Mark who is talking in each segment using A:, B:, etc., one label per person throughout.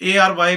A: ARY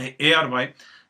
A: ARY।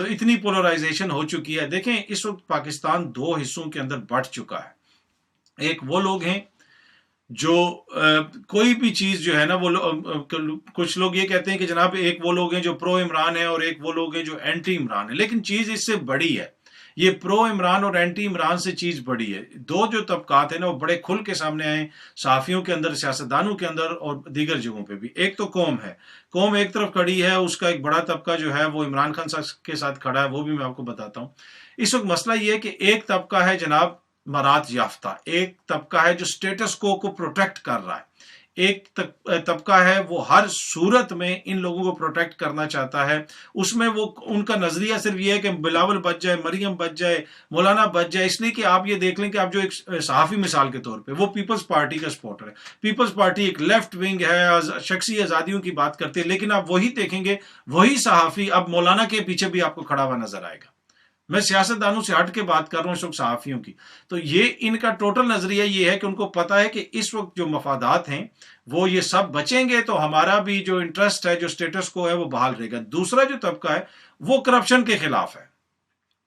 A: تو اتنی polarisation ہو چکی ہے. دیکھیں اس وقت پاکستان دو حصوں کے اندر بٹ چکا ہے. ایک وہ لوگ ہیں جو کوئی بھی چیز جو ہے نا وہ کچھ لوگ یہ کہتے ہیں کہ جناب ایک وہ لوگ ہیں جو پرو عمران ہیں اور ایک وہ لوگ ہیں جو اینٹی عمران ہیں. لیکن چیز اس سے بڑی ہے. یہ پرو عمران اور اینٹی عمران سے چیز بڑی ہے. دو جو طبقات ہیں نا وہ بڑے کھل کے سامنے آئے صحافیوں کے اندر, سیاستدانوں کے اندر اور دیگر جگہوں پہ بھی. ایک تو قوم ہے, قوم ایک طرف کھڑی ہے, اس کا ایک بڑا طبقہ جو ہے وہ عمران خان کے ساتھ کھڑا ہے, وہ بھی میں آپ کو بتاتا ہوں. اس وقت مسئلہ یہ ہے کہ ایک طبقہ ہے جناب مراد یافتہ, ایک طبقہ ہے جو سٹیٹس کو پروٹیکٹ کر رہا ہے, ایک طبقہ ہے وہ ہر صورت میں ان لوگوں کو پروٹیکٹ کرنا چاہتا ہے. اس میں وہ ان کا نظریہ صرف یہ ہے کہ بلاول بچ جائے, مریم بچ جائے, مولانا بچ جائے. اس لیے کہ آپ یہ دیکھ لیں کہ آپ جو ایک صحافی مثال کے طور پہ وہ پیپلز پارٹی کا سپورٹر ہے, پیپلز پارٹی ایک لیفٹ ونگ ہے, شخصی آزادیوں کی بات کرتے ہیں, لیکن آپ وہی دیکھیں گے وہی صحافی اب مولانا کے پیچھے بھی آپ کو کھڑا ہوا نظر آئے گا. میں سیاستدانوں سے ہٹ کے بات کر رہا ہوں اس وقت صحافیوں کی. تو یہ ان کا ٹوٹل نظریہ یہ ہے کہ ان کو پتا ہے کہ اس وقت جو مفادات ہیں وہ یہ سب بچیں گے تو ہمارا بھی جو انٹرسٹ ہے, جو سٹیٹس کو ہے, وہ بحال رہے گا. دوسرا جو طبقہ ہے وہ کرپشن کے خلاف ہے,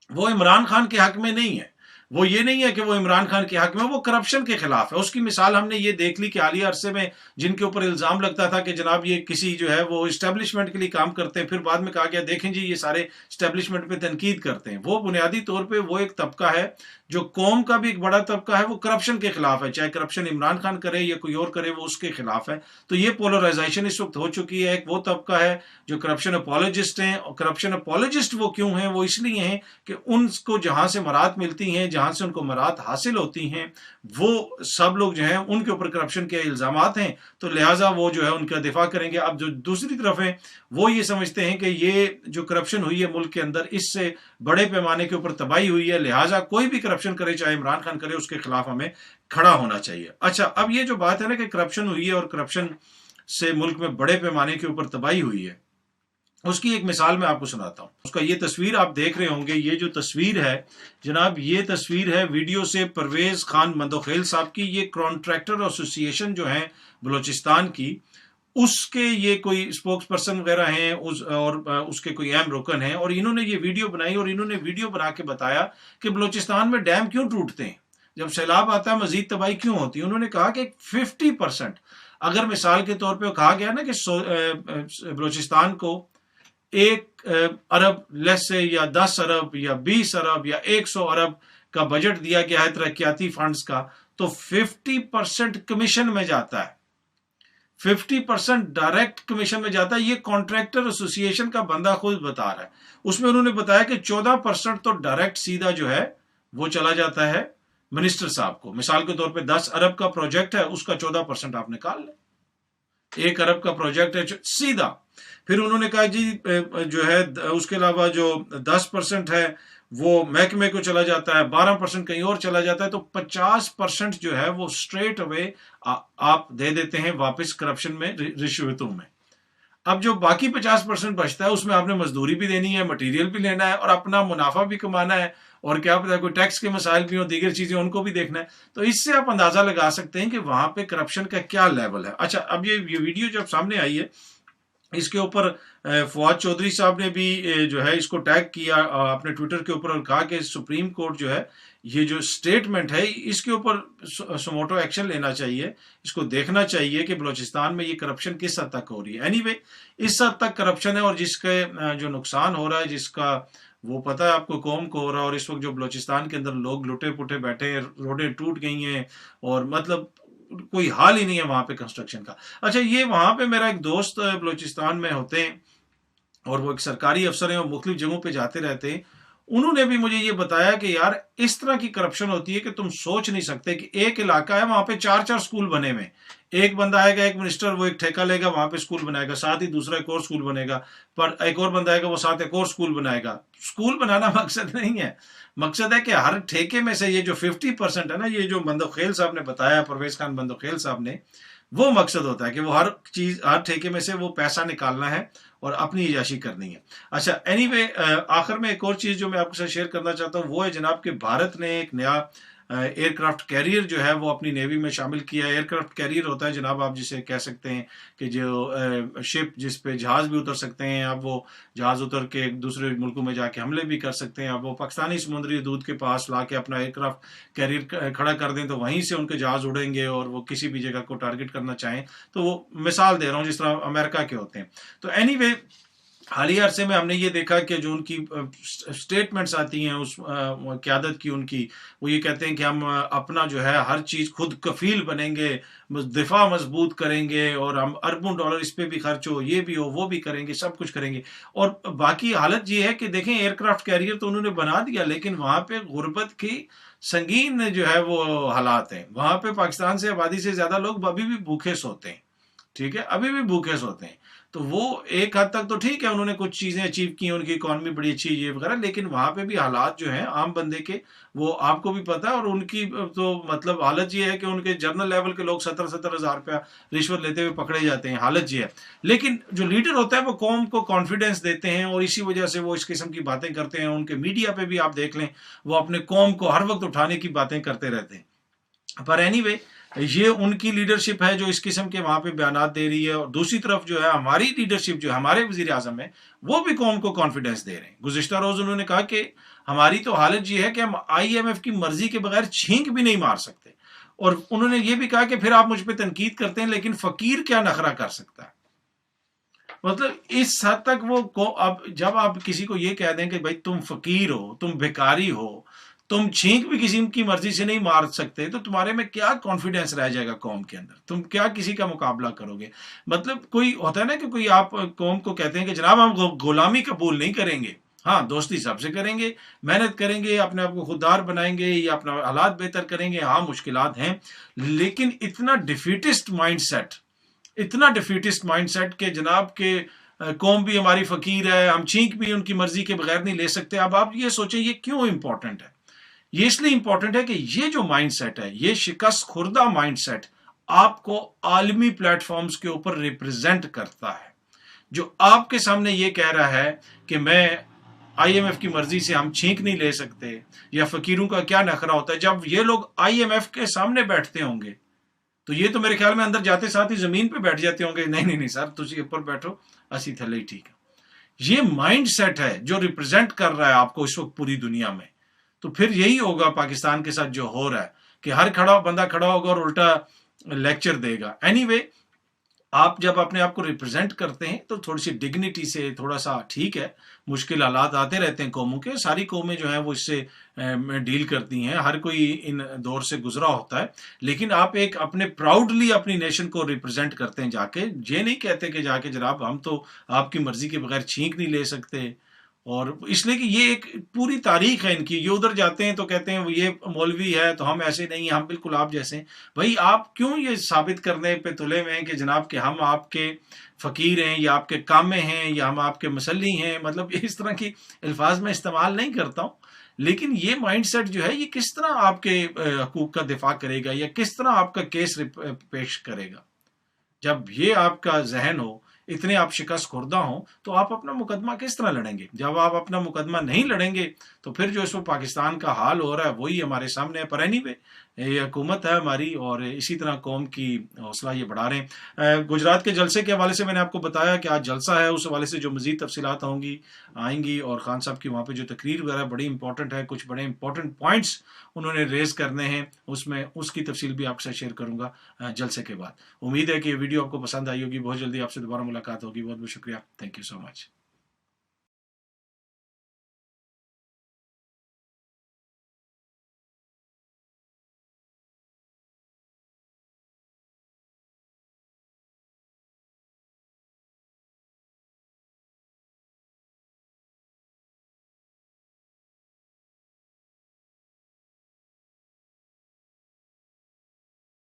A: وہ عمران خان کے حق میں نہیں ہے. وہ یہ نہیں ہے کہ وہ عمران خان کے حق میں, وہ کرپشن کے خلاف ہے. اس کی مثال ہم نے یہ دیکھ لی کہ حالیہ عرصے میں جن کے اوپر الزام لگتا تھا کہ جناب یہ کسی جو ہے وہ اسٹیبلشمنٹ کے لیے کام کرتے ہیں, پھر بعد میں کہا گیا دیکھیں جی یہ سارے اسٹیبلشمنٹ پہ تنقید کرتے ہیں. وہ بنیادی طور پہ وہ ایک طبقہ ہے جو قوم کا بھی ایک بڑا طبقہ ہے, وہ کرپشن کے خلاف ہے. چاہے کرپشن عمران خان کرے یا کوئی اور کرے, وہ اس کے خلاف ہے. تو یہ پولرائزیشن اس وقت ہو چکی ہے. ایک وہ طبقہ ہے جو کرپشن اپولوجسٹ ہیں, اور کرپشن اپولوجسٹ وہ کیوں ہیں, وہ اس لیے ہیں کہ ان کو جہاں سے مراد ملتی ہیں, جہاں سے ان کو مراد حاصل ہوتی ہیں, وہ سب لوگ جو ہیں ان کے اوپر کرپشن کے الزامات ہیں, تو لہٰذا وہ جو ہے ان کا دفاع کریں گے. اب جو دوسری طرف ہیں وہ یہ سمجھتے ہیں کہ یہ جو کرپشن ہوئی ہے ملک کے اندر, اس سے بڑے پیمانے کے اوپر تباہی ہوئی ہے, لہٰذا کوئی بھی کرپشن کرے, چاہے عمران خان کرے, اس کے خلاف ہمیں کھڑا ہونا چاہیے. اچھا, اب یہ جو بات ہے نا کہ کرپشن ہوئی ہے اور کرپشن سے ملک میں بڑے پیمانے کے اوپر تباہی ہوئی ہے, اس کی ایک مثال میں آپ کو سناتا ہوں. اس کا یہ تصویر آپ دیکھ رہے ہوں گے, یہ جو تصویر ہے جناب, یہ تصویر ہے ویڈیو سے پرویز خان مندوخیل صاحب کی. یہ کانٹریکٹر ایسوسی ایشن جو ہے بلوچستان کی, اس کے یہ کوئی اسپوکس پرسن وغیرہ ہیں اور اس کے کوئی اہم رکن ہیں, اور انہوں نے یہ ویڈیو بنائی اور انہوں نے ویڈیو بنا کے بتایا کہ بلوچستان میں ڈیم کیوں ٹوٹتے ہیں, جب سیلاب آتا ہے مزید تباہی کیوں ہوتی ہے. انہوں نے کہا کہ 50%, اگر مثال کے طور پہ کہا گیا نا کہ بلوچستان کو 1 ارب لیس سے یا 10 ارب یا 20 ارب یا 100 ارب کا بجٹ دیا گیا ہے ترقیاتی فنڈز کا, تو 50% کمیشن میں جاتا ہے, 50% ڈائریکٹ کمیشن میں جاتا ہے. یہ کانٹریکٹر ایسوسی ایشن کا بندہ خود بتا رہا ہے. اس میں انہوں نے بتایا کہ 14% تو ڈائریکٹ سیدھا جو ہے وہ چلا جاتا ہے منسٹر صاحب کو. مثال کے طور پہ 10 ارب کا پروجیکٹ ہے, اس کا 14% آپ نکال لیں. 1 ارب کا پروجیکٹ ہے سیدھا. پھر انہوں نے کہا جی جو ہے اس کے علاوہ جو 10% ہے وہ محکمے کو چلا جاتا ہے, 12% کہیں اور چلا جاتا ہے, تو 50% جو ہے وہ اسٹریٹ اوے آپ دے دیتے ہیں واپس کرپشن میں, رشوتوں میں. اب جو باقی 50% بچتا ہے اس میں آپ نے مزدوری بھی دینی ہے, مٹیریل بھی لینا ہے, اور اپنا منافع بھی کمانا ہے, اور کیا پتا کوئی ٹیکس کے مسائل بھی ہوں, دیگر چیزیں ان کو بھی دیکھنا ہے. تو اس سے آپ اندازہ لگا سکتے ہیں کہ وہاں پہ کرپشن کا کیا لیول ہے. اچھا, اب یہ ویڈیو جب سامنے آئی ہے, اس کے اوپر فواد چودھری صاحب نے بھی جو ہے اس کو ٹیگ کیا اپنے ٹویٹر کے اوپر, اور کہا کہ سپریم کورٹ جو ہے یہ جو سٹیٹمنٹ ہے اس کے اوپر سموٹو ایکشن لینا چاہیے, اس کو دیکھنا چاہیے کہ بلوچستان میں یہ کرپشن کس حد تک ہو رہی ہے. اینی وے, اس حد تک کرپشن ہے, اور جس کے جو نقصان ہو رہا ہے, جس کا وہ پتہ ہے آپ کو قوم کو ہو رہا ہے, اور اس وقت جو بلوچستان کے اندر لوگ لٹے پٹے بیٹھے ہیں, روڈیں ٹوٹ گئی ہیں, اور مطلب کوئی حال ہی نہیں ہے وہاں پہ کنسٹرکشن کا. اچھا, یہ وہاں پہ میرا ایک دوست بلوچستان میں ہوتے ہیں اور وہ ایک سرکاری افسر ہیں اور مختلف جگہوں پہ جاتے رہتے ہیں. انہوں نے بھی مجھے یہ بتایا کہ یار اس طرح کی کرپشن ہوتی ہے کہ تم سوچ نہیں سکتے کہ ایک علاقہ ہے وہاں پہ 4 سکول بنے ہوئے, ایک بندہ آئے گا, ایک منسٹر, وہ ایک ٹھیکہ لے گا, وہاں پہ سکول بنائے گا, ساتھ ہی دوسرا ایک اور سکول بنے گا, پر ایک اور بندہ آئے گا, وہ ساتھ ایک اور سکول بنائے گا. سکول بنانا مقصد نہیں ہے, مقصد ہے کہ ہر ٹھیکے میں سے یہ جو 50% ہے نا, یہ جو مندوخیل صاحب نے بتایا, پرویز خان مندوخیل صاحب نے, وہ مقصد ہوتا ہے کہ وہ ہر ٹھیکے میں سے وہ پیسہ نکالنا ہے اور اپنی عیاشی کرنی ہے. اچھا, اینی وے, آخر میں ایک اور چیز جو میں آپ کے ساتھ شیئر کرنا چاہتا ہوں وہ ہے جناب کہ بھارت نے ایک نیا ایئر کرافٹ کیریئر جو ہے وہ اپنی نیوی میں شامل کیا ہے. ایئر کرافٹ کیریئر ہوتا ہے جناب آپ جسے کہہ سکتے ہیں کہ جو شپ جس پہ جہاز بھی اتر سکتے ہیں, اب وہ جہاز اتر کے دوسرے ملکوں میں جا کے حملے بھی کر سکتے ہیں. اب وہ پاکستانی سمندری حدود کے پاس لا کے اپنا ایئر کرافٹ کیریئر کھڑا کر دیں تو وہیں سے ان کے جہاز اڑیں گے, اور وہ کسی بھی جگہ کو ٹارگٹ کرنا چاہیں تو وہ مثال دے رہا ہوں جس طرح امریکہ کے ہوتے ہیں. تو اینی وے حالیہ عرصے میں ہم نے یہ دیکھا کہ جو ان کی سٹیٹمنٹس آتی ہیں اس قیادت کی ان کی, وہ یہ کہتے ہیں کہ ہم اپنا جو ہے ہر چیز خود کفیل بنیں گے, دفاع مضبوط کریں گے, اور ہم اربوں ڈالر اس پہ بھی خرچ ہو, یہ بھی ہو, وہ بھی کریں گے, سب کچھ کریں گے. اور باقی حالت یہ ہے کہ دیکھیں ایئر کرافٹ کیریئر تو انہوں نے بنا دیا, لیکن وہاں پہ غربت کی سنگین جو ہے وہ حالات ہیں. وہاں پہ پاکستان سے آبادی سے زیادہ لوگ ابھی بھی بھوکے سوتے ہیں, ٹھیک ہے, ابھی بھی بھوکے سوتے ہیں. تو وہ ایک حد تک تو ٹھیک ہے انہوں نے کچھ چیزیں اچیو کی, ان کی اکانومی بڑی اچھی یہ وغیرہ, لیکن وہاں پہ بھی حالات جو ہیں عام بندے کے وہ آپ کو بھی پتا ہے, اور ان کی تو مطلب حالت یہ ہے کہ ان کے جنرل لیول کے لوگ 70,000 روپیہ رشوت لیتے ہوئے پکڑے جاتے ہیں, حالت یہ ہے. لیکن جو لیڈر ہوتا ہے وہ قوم کو کانفیڈنس دیتے ہیں, اور اسی وجہ سے وہ اس قسم کی باتیں کرتے ہیں. ان کے میڈیا پہ بھی آپ دیکھ لیں وہ اپنے قوم کو ہر وقت اٹھانے کی باتیں کرتے رہتے ہیں. پر اینی وے یہ ان کی لیڈرشپ ہے جو اس قسم کے وہاں پہ بیانات دے رہی ہے, اور دوسری طرف جو ہے ہماری لیڈرشپ جو ہمارے وزیر اعظم ہے وہ بھی قوم کو کانفیڈنس دے رہے ہیں. گزشتہ روز انہوں نے کہا کہ ہماری تو حالت یہ ہے کہ ہم IMF کی مرضی کے بغیر چھینک بھی نہیں مار سکتے, اور انہوں نے یہ بھی کہا کہ پھر آپ مجھ پہ تنقید کرتے ہیں لیکن فقیر کیا نخرہ کر سکتا ہے. مطلب اس حد تک وہ اب جب آپ کسی کو یہ کہہ دیں کہ بھائی تم فقیر ہو, تم بھکاری ہو, تم چھینک بھی کسی کی مرضی سے نہیں مار سکتے, تو تمہارے میں کیا کانفیڈنس رہ جائے گا قوم کے اندر, تم کیا کسی کا مقابلہ کرو گے. مطلب کوئی ہوتا ہے نا کہ کوئی آپ قوم کو کہتے ہیں کہ جناب ہم غلامی قبول نہیں کریں گے, ہاں دوستی سب سے کریں گے, محنت کریں گے, اپنے آپ کو خوددار بنائیں گے یا اپنا حالات بہتر کریں گے, ہاں مشکلات ہیں, لیکن اتنا ڈیفیٹسٹ مائنڈ سیٹ کہ جناب کہ قوم بھی ہماری فقیر ہے, ہم چھینک بھی ان کی مرضی کے بغیر نہیں لے سکتے. اب آپ یہ سوچیں یہ کیوں امپورٹنٹ ہے. یہ اس لیے امپورٹنٹ ہے کہ یہ جو مائنڈ سیٹ ہے, یہ شکست خوردہ مائنڈ سیٹ آپ کو عالمی پلیٹ فارمز کے اوپر ریپرزینٹ کرتا ہے, جو آپ کے سامنے یہ کہہ رہا ہے کہ میں IMF کی مرضی سے ہم چھینک نہیں لے سکتے, یا فقیروں کا کیا نخرہ ہوتا ہے. جب یہ لوگ IMF کے سامنے بیٹھتے ہوں گے تو یہ تو میرے خیال میں اندر جاتے ساتھ ہی زمین پہ بیٹھ جاتے ہوں گے, نہیں سر تسی اوپر بیٹھو, اسی تھلے ہی ٹھیک ہے. یہ مائنڈ سیٹ ہے جو ریپرزینٹ کر رہا ہے آپ کو اس وقت پوری دنیا میں. تو پھر یہی ہوگا پاکستان کے ساتھ جو ہو رہا ہے کہ ہر بندہ کھڑا ہوگا اور الٹا لیکچر دے گا. اینی وے آپ جب اپنے آپ کو ریپرزینٹ کرتے ہیں تو تھوڑی سی ڈگنیٹی سے, تھوڑا سا ٹھیک ہے مشکل حالات آتے رہتے ہیں قوموں کے, ساری قومیں جو ہیں وہ اس سے ڈیل کرتی ہیں, ہر کوئی ان دور سے گزرا ہوتا ہے, لیکن آپ ایک اپنے پراؤڈلی اپنی نیشن کو ریپرزینٹ کرتے ہیں جا کے, یہ نہیں کہتے کہ جا کے جناب ہم تو آپ کی مرضی کے بغیر چھینک نہیں لے سکتے. اور اس لیے کہ یہ ایک پوری تاریخ ہے ان کی, یہ ادھر جاتے ہیں تو کہتے ہیں یہ مولوی ہے تو ہم ایسے نہیں ہیں, ہم بالکل آپ جیسے ہیں. بھائی آپ کیوں یہ ثابت کرنے پہ تلے ہوئے ہیں کہ جناب کہ ہم آپ کے فقیر ہیں یا آپ کے کامے ہیں یا ہم آپ کے مسلی ہیں. مطلب اس طرح کی الفاظ میں استعمال نہیں کرتا ہوں, لیکن یہ مائنڈ سیٹ جو ہے یہ کس طرح آپ کے حقوق کا دفاع کرے گا یا کس طرح آپ کا کیس پیش کرے گا. جب یہ آپ کا ذہن ہو, اتنے آپ شکست خوردہ ہوں, تو آپ اپنا مقدمہ کس طرح لڑیں گے. جب آپ اپنا مقدمہ نہیں لڑیں گے تو پھر جو اس وقت پاکستان کا حال ہو رہا ہے وہی ہمارے سامنے ہے. پر اینی وے یہ حکومت ہے ہماری, اور اسی طرح قوم کی حوصلہ یہ بڑھا رہے ہیں. گجرات کے جلسے کے حوالے سے میں نے آپ کو بتایا کہ آج جلسہ ہے, اس حوالے سے جو مزید تفصیلات آئیں گی, اور خان صاحب کی وہاں پہ جو تقریر وغیرہ بڑی امپورٹنٹ ہے, کچھ بڑے امپورٹنٹ پوائنٹس انہوں نے ریز کرنے ہیں, اس کی تفصیل بھی آپ سے شیئر کروں گا جلسے کے بعد. امید ہے کہ یہ ویڈیو آپ کو پسند آئی ہوگی. بہت جلدی آپ سے دوبارہ ملاقات ہوگی. بہت بہت شکریہ. Thank you so much.